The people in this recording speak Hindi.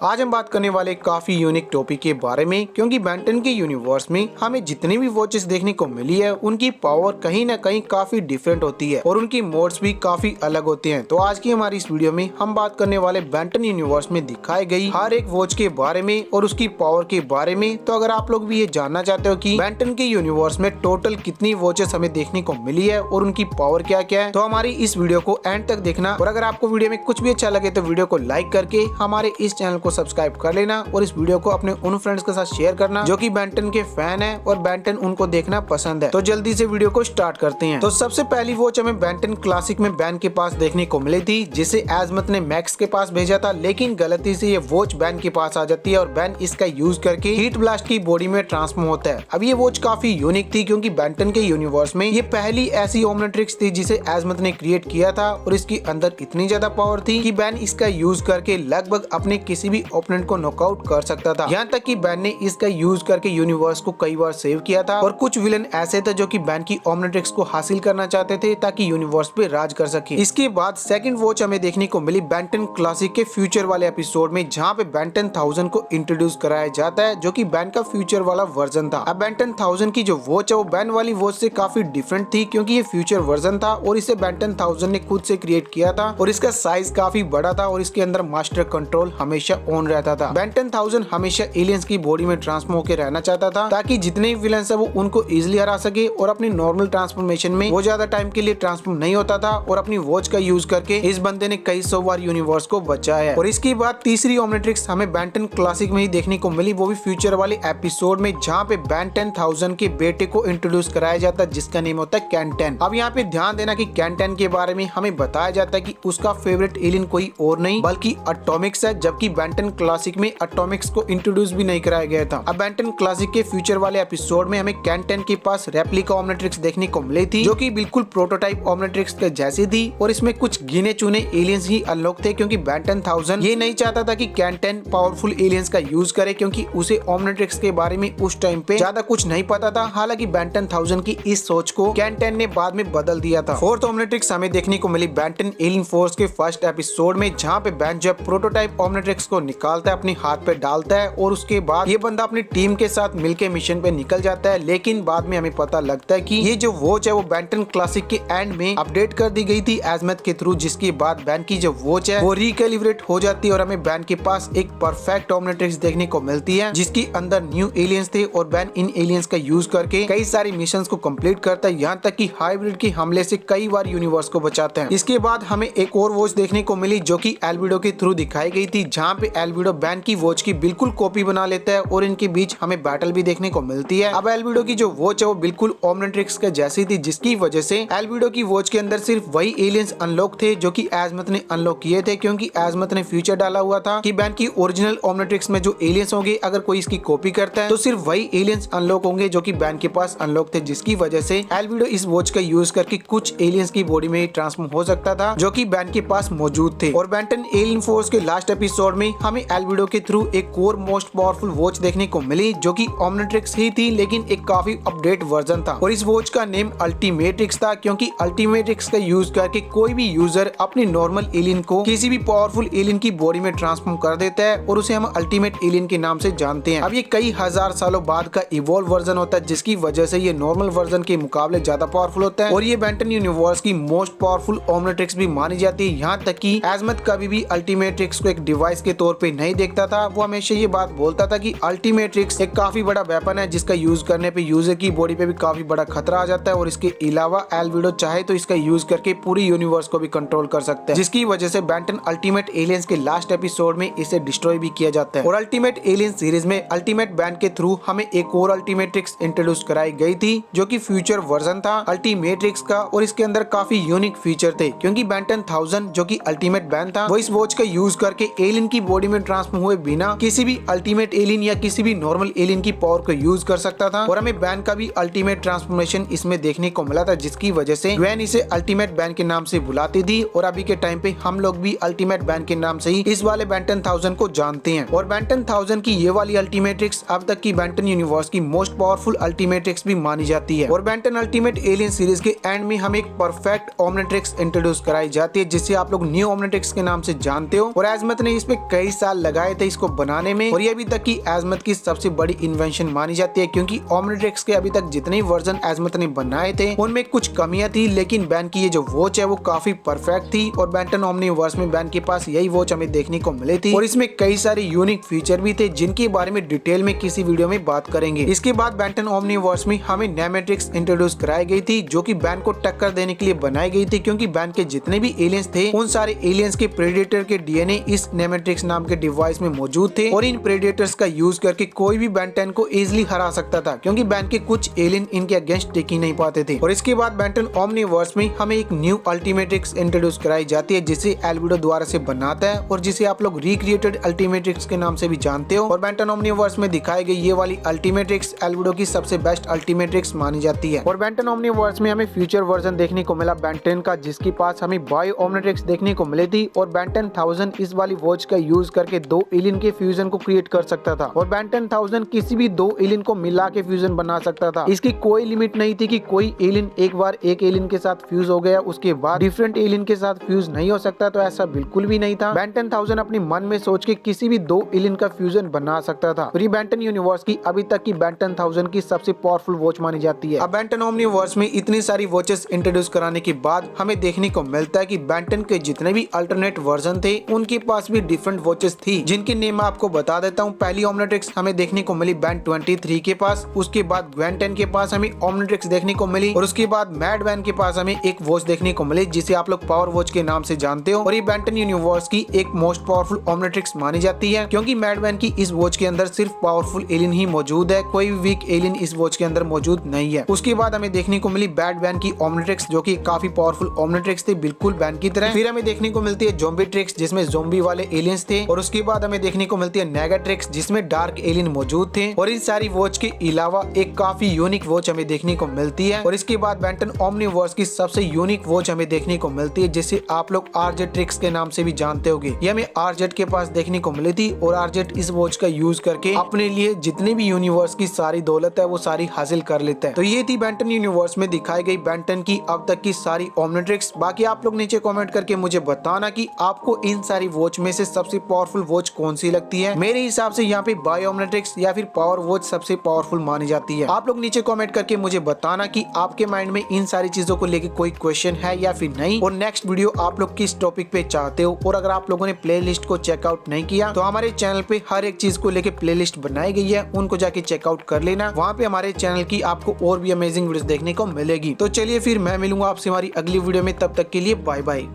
आज हम बात करने वाले काफी यूनिक टॉपिक के बारे में, क्योंकि बेन 10 के यूनिवर्स में हमें जितनी भी वॉचेस देखने को मिली है उनकी पावर कहीं ना कहीं काफी डिफरेंट होती है और उनकी मोड्स भी काफी अलग होते हैं। तो आज की हमारी इस वीडियो में हम बात करने वाले बेन 10 यूनिवर्स में दिखाई गई हर एक वॉच के बारे में और उसकी पावर के बारे में। तो अगर आप लोग भी ये जानना चाहते हो कि बेन 10 के यूनिवर्स में टोटल कितनी वॉचेस हमें देखने को मिली है और उनकी पावर क्या क्या है, तो हमारी इस वीडियो को एंड तक देखना। और अगर आपको वीडियो में कुछ भी अच्छा लगे तो वीडियो को लाइक करके हमारे इस चैनल को सब्सक्राइब कर लेना और इस वीडियो को अपने उन फ्रेंड्स के साथ शेयर करना जो कि बेन 10 के फैन है और बेन 10 उनको देखना पसंद है। तो जल्दी से वीडियो को स्टार्ट करते हैं। तो सबसे पहली वॉच हमें बेन 10 क्लासिक में बेन के पास देखने को मिली थी, जिसे एजमत ने मैक्स के पास भेजा था, लेकिन गलती से ये वॉच बेन के पास आ जाती है और बेन इसका यूज करके हीट ब्लास्ट की बॉडी में ट्रांसफॉर्म होता है। अब ये वॉच काफी यूनिक थी क्योंकि बेन 10 के यूनिवर्स में ये पहली ऐसी ओमनिट्रिक्स थी जिसे एजमत ने क्रिएट किया था और इसके अंदर इतनी ज्यादा पावर थी कि बेन इसका यूज करके लगभग अपने किसी भी ओपोनेंट को नॉकआउट कर सकता था। यहाँ तक कि बेन ने इसका यूज करके यूनिवर्स को कई बार सेव किया था और कुछ विलन ऐसे थे जो कि बेन की ओमनिट्रिक्स को हासिल करना चाहते थे ताकि यूनिवर्स पे राज कर सके। इसके बाद सेकंड वॉच हमें देखने को मिली बेन 10 क्लासिक के फ्यूचर वाले एपिसोड में, जहाँ पे बेन 10,000 को इंट्रोड्यूस कराया जाता है जो कि बेन का फ्यूचर वाला वर्जन था। अब बेन 10,000 की जो वॉच है वो बेन वाली वॉच से काफी डिफरेंट थी क्योंकि ये फ्यूचर वर्जन था और इसे बेन 10,000 ने खुद से क्रिएट किया था और इसका साइज काफी बड़ा था और इसके अंदर मास्टर कंट्रोल हमेशा ऑन रहता था। बेन 10,000 हमेशा एलियंस की बॉडी में ट्रांसफॉर्म होकर रहना चाहता था ताकि जितने भी विलन्स है वो उनको इजिली हरा सके और अपनी नॉर्मल ट्रांसफॉर्मेशन में वो ज्यादा टाइम के लिए ट्रांसफॉर्म नहीं होता था और अपनी वॉच का यूज करके इस बंदे ने कई 100 बार यूनिवर्स को बचाया है। और इसके बाद तीसरी ओमनिट्रिक्स हमें बेन 10 क्लासिक में ही देखने को मिली, वो भी फ्यूचर वाले एपिसोड में, जहाँ पे बेन 10,000 के बेटे को इंट्रोड्यूस कराया जाता है जिसका नेम होता है कैन 10। अब यहाँ पे ध्यान देना कि कैन 10 के बारे में हमें बताया जाता है कि उसका फेवरेट एलियन कोई और नहीं बल्कि एटॉमिक्स है, जबकि बेन 10 क्लासिक में एटॉमिक्स को इंट्रोड्यूस भी नहीं कराया गया था। अब बेन 10 क्लासिक के फ्यूचर वाले एपिसोड में हमें कैन 10 के पास रेप्लिका ओमनिट्रिक्स देखने को मिली थी जो कि बिल्कुल प्रोटोटाइप ओमनिट्रिक्स के जैसी थी और इसमें कुछ गिने चुने एलियंस ही अनलॉक थे क्योंकि बेन 10,000 ये नहीं चाहता था कि कैन 10 पावरफुल एलियंस का यूज करे क्योंकि उसे ओमनिट्रिक्स के बारे में उस टाइम पे ज्यादा कुछ नहीं पता था। हालांकि बेन 10,000 की इस सोच को कैन 10 ने बाद में बदल दिया था। फोर्थ ओमनिट्रिक्स हमें देखने को मिली बेन 10 एलियन फोर्स के फर्स्ट एपिसोड में, जहाँ पे बेन जब प्रोटोटाइप ओमनिट्रिक्स को निकालता है, अपने हाथ पे डालता है और उसके बाद ये बंदा अपनी टीम के साथ मिलकर मिशन पे निकल जाता है। लेकिन बाद में हमें पता लगता है कि ये जो वॉच है वो बेन 10 क्लासिक के एंड में अपडेट कर दी गई थी एजमत के थ्रू, जिसके बाद बेन की जो वॉच है वो रिकैलिब्रेट हो जाती है और हमें बेन के पास एक परफेक्ट ओमनिट्रिक्स देखने को मिलती है जिसके अंदर न्यू एलियंस थे और बेन इन एलियंस का यूज करके कई सारी मिशंस को कंप्लीट करता है, यहाँ तक कि हाइब्रिड के हमले से कई बार यूनिवर्स को बचाते हैं। इसके बाद हमें एक और वॉच देखने को मिली जो कि एल्बिडो के थ्रू दिखाई गई थी, जहाँ पे एल्बिडो बेन की वॉच की बिल्कुल कॉपी बना लेता है और इनके बीच हमें बैटल भी देखने को मिलती है। अब एल्बिडो की जो वॉच है वो बिल्कुल ओमनिट्रिक्स के जैसी थी, जिसकी वजह से एल्बिडो की वॉच के अंदर सिर्फ वही एलियंस अनलॉक थे जो कि एजमत ने अनलॉक किए थे, क्योंकि एजमत ने फ्यूचर डाला हुआ था कि बेन की ओरिजिनल ओमनिट्रिक्स में जो एलियंस होंगे अगर कोई इसकी कॉपी करता है तो सिर्फ वही एलियंस अनलॉक होंगे जो कि बेन के पास अनलॉक थे, जिसकी वजह से एल्बिडो इस वॉच का यूज करके कुछ एलियंस की बॉडी में ट्रांसफॉर्म हो सकता था जो कि बेन के पास मौजूद थे। और बेन 10 एलियन फोर्स के लास्ट एपिसोड में हमें एल्बिडो के थ्रू एक और मोस्ट पावरफुल वॉच देखने को मिली जो कि ओमनिट्रिक्स ही थी लेकिन एक काफी अपडेट वर्जन था और इस वॉच का नेम अल्टीमेट्रिक्स था, क्योंकि अल्टीमेट्रिक्स का यूज करके कोई भी यूजर अपनी नॉर्मल एलियन को किसी भी पावरफुल एलियन की बॉडी में ट्रांसफॉर्म कर देता है और उसे हम अल्टीमेट एलियन के नाम से जानते हैं। अब ये कई हजार सालों बाद का इवॉल्व वर्जन होता है जिसकी वजह से ये नॉर्मल वर्जन के मुकाबले ज्यादा पावरफुल होता है और ये बेन 10 यूनिवर्स की मोस्ट पावरफुल ओमनिट्रिक्स भी मानी जाती है। यहाँ तक कि एजमत कभी भी अल्टीमेट्रिक्स को एक डिवाइस के तौर पे नहीं देखता था, वो हमेशा ये बात बोलता था कि अल्टीमेट्रिक्स एक काफी बड़ा वेपन है जिसका यूज करने पे यूजर की बॉडी पे भी काफी बड़ा खतरा आ जाता है और इसके अलावा एल्बिडो चाहे तो इसका यूज करके पूरी यूनिवर्स को भी कंट्रोल कर सकता है, जिसकी वजह से बेन 10 अल्टीमेट एलियंस के लास्ट एपिसोड में इसे डिस्ट्रॉय भी किया जाता है। और अल्टीमेट एलियन सीरीज में अल्टीमेट बेन के थ्रू हमें एक और अल्टीमेट्रिक्स इंट्रोड्यूस कराई गई थी जो कि फ्यूचर वर्जन था अल्टीमेट्रिक्स का और इसके अंदर काफी यूनिक फीचर थे, क्योंकि बेन 10,000 जो कि अल्टीमेट बेन था वो इस वॉच का यूज करके एलियन की बॉडी में ट्रांसफॉर्म हुए बिना किसी भी अल्टीमेट एलियन या किसी भी नॉर्मल एलियन की पावर को यूज कर सकता था। और हमें बेन का भी अल्टीमेट ट्रांसफॉर्मेशन इसमें देखने को मिला था, जिसकी वजह से ग्वेन इसे अल्टीमेट बेन के नाम से बुलाती थी और अभी के टाइम पे हम लोग भी अल्टीमेट बेन के नाम से ही इस वाले बेन 10,000 को जानते हैं। और बेन 10,000 की ये वाली अल्टीमेट्रिक्स अब तक की बेन 10 यूनिवर्स की मोस्ट पावरफुल अल्टीमेट्रिक्स भी मानी जाती है। और बेन 10 अल्टीमेट एलियन सीरीज के एंड में हमें एक परफेक्ट ओमनिट्रिक्स इंट्रोड्यूस कराई जाती है जिसे आप लोग न्यू ओमनिट्रिक्स के नाम से जानते हो और एजमत ने इस पे कई कई साल लगाए थे इसको बनाने में और ये अभी तक की एजमत की सबसे बड़ी इन्वेंशन मानी जाती है, क्योंकि ओमनिट्रिक्स के अभी तक जितने वर्जन एजमत ने बनाए थे उनमें कुछ कमियां थी, लेकिन बैन की ये जो वॉच है वो काफी परफेक्ट थी और बेंटन ओमनीवर्स में बैन के पास यही वॉच हमें देखने को मिली थी और इसमें कई सारे यूनिक फीचर भी थे जिनके बारे में डिटेल में किसी वीडियो में बात करेंगे। इसके बाद बेंटन ओमनीवर्स में हमें नेमेट्रिक्स इंट्रोड्यूस कराई गई थी जो कि बैन को टक्कर देने के लिए बनाई गई थी, क्योंकि बैन के जितने भी एलियंस थे उन सारे एलियंस के प्रेडेटर के डीएनए इस नेमेट्रिक्स नाम के डिवाइस में मौजूद थे और इन प्रेडेटर्स का यूज करके कोई भी बेंटन को इजिली हरा सकता था, क्योंकि बैन के कुछ एलियन इनके अगेंस्ट टिक ही नहीं पाते थे। और इसके बाद बेंटन ओमनीवर्स में हमें एक न्यू अल्टीमेट्रिक्स इंट्रोड्यूस कराई जाती है जिसे एल्बिडो द्वारा से बनाता है और जिसे आप लोग रिक्रिएटेड अल्टीमेट्रिक्स के नाम से भी जानते हो। और बेंटन ओमनीवर्स में दिखाई गई ये वाली अल्टीमेट्रिक्स एल्बिडो की सबसे बेस्ट अल्टीमेट्रिक्स मानी जाती है। और बेंटन ओमनीवर्स में हमें फ्यूचर वर्जन देखने को मिला बेंटन का, जिसके पास हमें बायो ओमनिट्रिक्स देखने को मिली थी और बेंटन 1000 इस वाली वॉच का यूज करके दो एलियन के फ्यूजन को क्रिएट कर सकता था और बेंटन 1000 किसी भी दो एलियन को मिला के फ्यूजन बना सकता था। इसकी कोई लिमिट नहीं थी कि कोई एलियन एक बार एक एलियन के साथ फ्यूज हो गया उसके बाद डिफरेंट एलियन के साथ फ्यूज नहीं हो सकता, तो ऐसा बिल्कुल भी नहीं था। बेंटन 1000 अपने मन में सोच के किसी भी दो एलियन का फ्यूजन बना सकता था। और ये बेंटन यूनिवर्स की अभी तक की बेंटन 1000 की सबसे पावरफुल वॉच मानी जाती है। अब बेंटन ओमनीवर्स में इतनी सारी वॉचेस इंट्रोड्यूस कराने के बाद हमें देखने को मिलता है कि बेंटन के जितने भी अल्टरनेट वर्जन थे उनके पास भी डिफरेंट वॉचेस थी, जिनके नेम मैं आपको बता देता हूँ। पहली ओमनिट्रिक्स हमें देखने को मिली बैन 23 के पास, उसके बाद ग्वेन 10 के पास हमें ओमनिट्रिक्स देखने को मिली और उसके बाद मैड वैन के पास हमें एक वॉच देखने को मिली जिसे आप लोग पावर वॉच के नाम से जानते हो। और ये बेंटन यूनिवर्स की एक मोस्ट पावरफुल ओमनिट्रिक्स मानी जाती है, क्योंकि मैड वैन की इस वॉच के अंदर सिर्फ पावरफुल एलियन ही मौजूद है, कोई भी वीक एलियन इस वॉच के अंदर मौजूद नहीं है। उसके बाद हमें देखने को मिली बैड वैन की ओमनिट्रिक्स जो की काफी पावरफुल ओमनिट्रिक्स थी, बिल्कुल बैन की तरह। फिर हमें देखने को मिलती है ज़ॉम्बी ट्रिक्स जिसमें ज़ॉम्बी वाले एलियंस थे और उसके बाद हमें देखने को मिलती है नेगाट्रिक्स जिसमें डार्क एलियन मौजूद थे। और इन सारी वॉच के अलावा एक काफी यूनिक वॉच हमें देखने को मिलती है। और इसके बाद बेंटन ओमनीवर्स की सबसे यूनिक वॉच हमें देखने को मिलती है जिसे आप लोग आरजेड ट्रिक्स के नाम से भी जानते होंगे। ये हमें आरजेड के पास देखने को मिली थी और आरजेड इस वॉच का यूज करके अपने लिए जितने भी यूनिवर्स की सारी दौलत है वो सारी हासिल कर लेता है। तो ये थी बेंटन यूनिवर्स में दिखाई गई बेंटन की अब तक की सारी ओमनिट्रिक्स। बाकी आप लोग नीचे कमेंट करके मुझे बताना कि आपको इन सारी वॉच में से सबसे पावरफुल वॉच कौन सी लगती है। मेरे हिसाब से यहाँ पे बायो ओमनिट्रिक्स या फिर पावर वॉच सबसे पावरफुल मानी जाती है। आप लोग नीचे कमेंट करके मुझे बताना कि आपके माइंड में इन सारी चीजों को लेके कोई क्वेश्चन है या फिर नहीं, और नेक्स्ट वीडियो आप लोग किस टॉपिक पे चाहते हो। और अगर आप लोगों ने प्लेलिस्ट को चेकआउट नहीं किया तो हमारे चैनल पे हर एक चीज को लेके प्लेलिस्ट बनाई गई है, उनको जाके चेकआउट कर लेना। वहाँ पे हमारे चैनल की आपको और भी अमेजिंग वीडियोस देखने को मिलेगी। तो चलिए फिर मैं मिलूंगा आपसे हमारी अगली वीडियो में, तब तक के लिए बाय बाय।